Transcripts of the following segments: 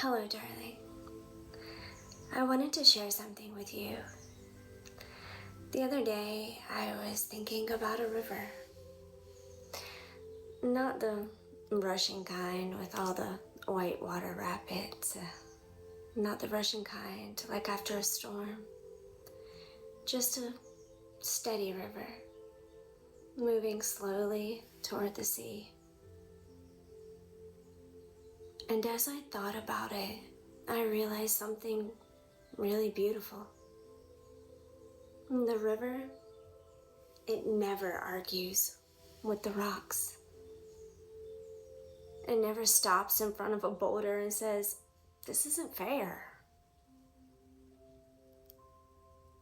Hello, darling. I wanted to share something with you. The other day, I was thinking about a river. Not the rushing kind with all the white water rapids. Not the rushing kind like after a storm. Just a steady river, moving slowly toward the sea. And as I thought about it, I realized something really beautiful. The river, it never argues with the rocks. It never stops in front of a boulder and says, "This isn't fair."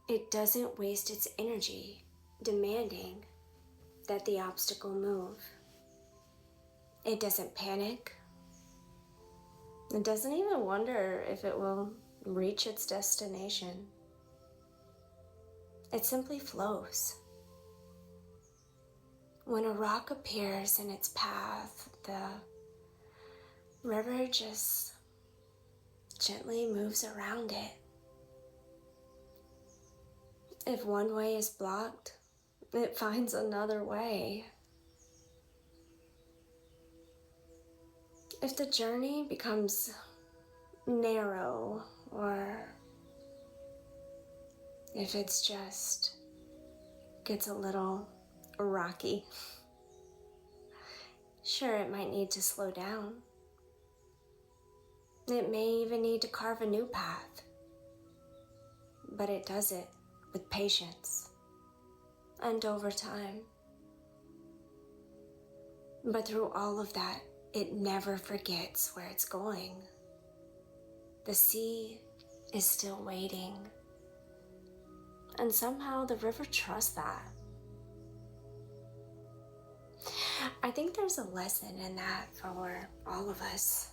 It doesn't waste its energy demanding that the obstacle move. It doesn't panic. It doesn't even wonder if it will reach its destination. It simply flows. When a rock appears in its path, the river just gently moves around it. If one way is blocked, it finds another way. If the journey becomes narrow, or if it's just gets a little rocky, sure, it might need to slow down. It may even need to carve a new path, but it does it with patience and over time. But through all of that, it never forgets where it's going. The sea is still waiting. And somehow the river trusts that. I think there's a lesson in that for all of us.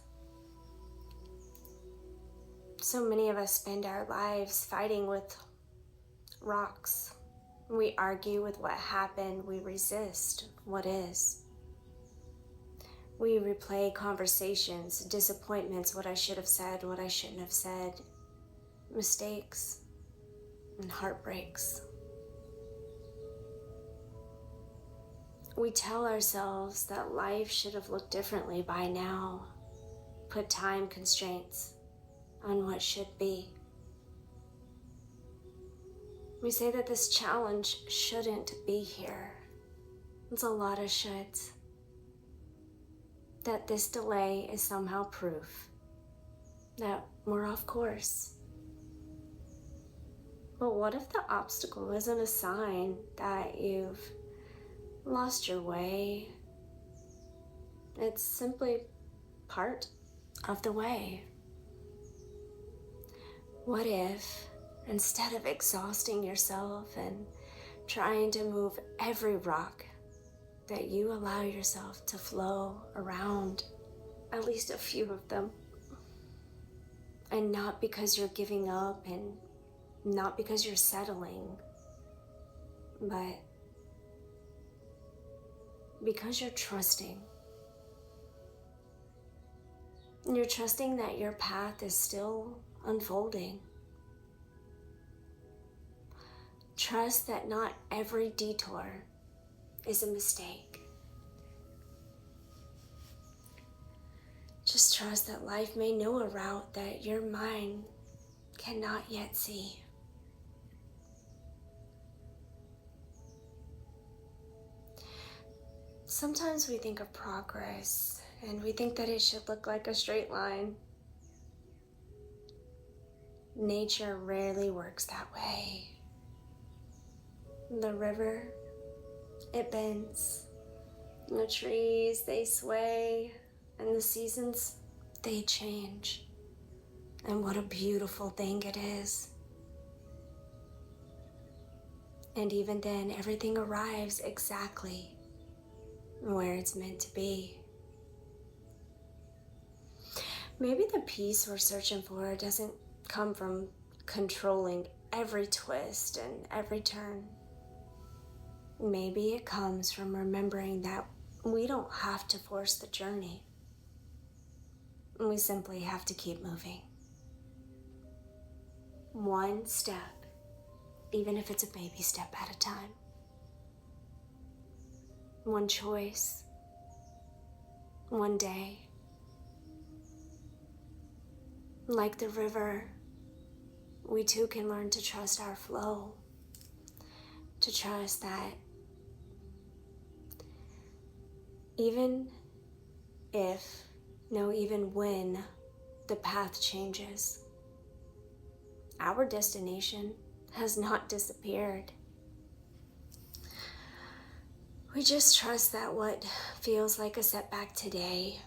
So many of us spend our lives fighting with rocks. We argue with what happened. We resist what is. We replay conversations, disappointments, what I should have said, what I shouldn't have said, mistakes, and heartbreaks. We tell ourselves that life should have looked differently by now, put time constraints on what should be. We say that this challenge shouldn't be here. It's a lot of shoulds. That this delay is somehow proof that we're off course. But what if the obstacle isn't a sign that you've lost your way? It's simply part of the way. What if, instead of exhausting yourself and trying to move every rock, that you allow yourself to flow around at least a few of them? And not because you're giving up and not because you're settling, but because you're trusting. You're trusting that your path is still unfolding. Trust that not every detour is a mistake. Just trust that life may know a route that your mind cannot yet see. Sometimes we think of progress and we think that it should look like a straight line. Nature rarely works that way. The river, it bends. The trees, they sway. And the seasons, they change. And what a beautiful thing it is. And even then, everything arrives exactly where it's meant to be. Maybe the peace we're searching for doesn't come from controlling every twist and every turn. Maybe it comes from remembering that we don't have to force the journey. We simply have to keep moving. One step, even if it's a baby step at a time. One choice, one day. Like the river, we too can learn to trust our flow, to trust that even if, no, even when the path changes, our destination has not disappeared. We just trust that what feels like a setback today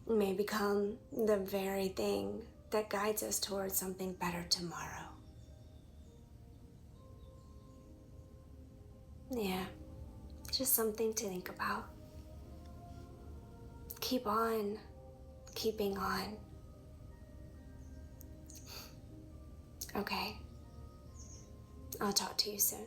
may become the very thing that guides us towards something better tomorrow. Yeah, just something to think about. Keep on keeping on. Okay, I'll talk to you soon.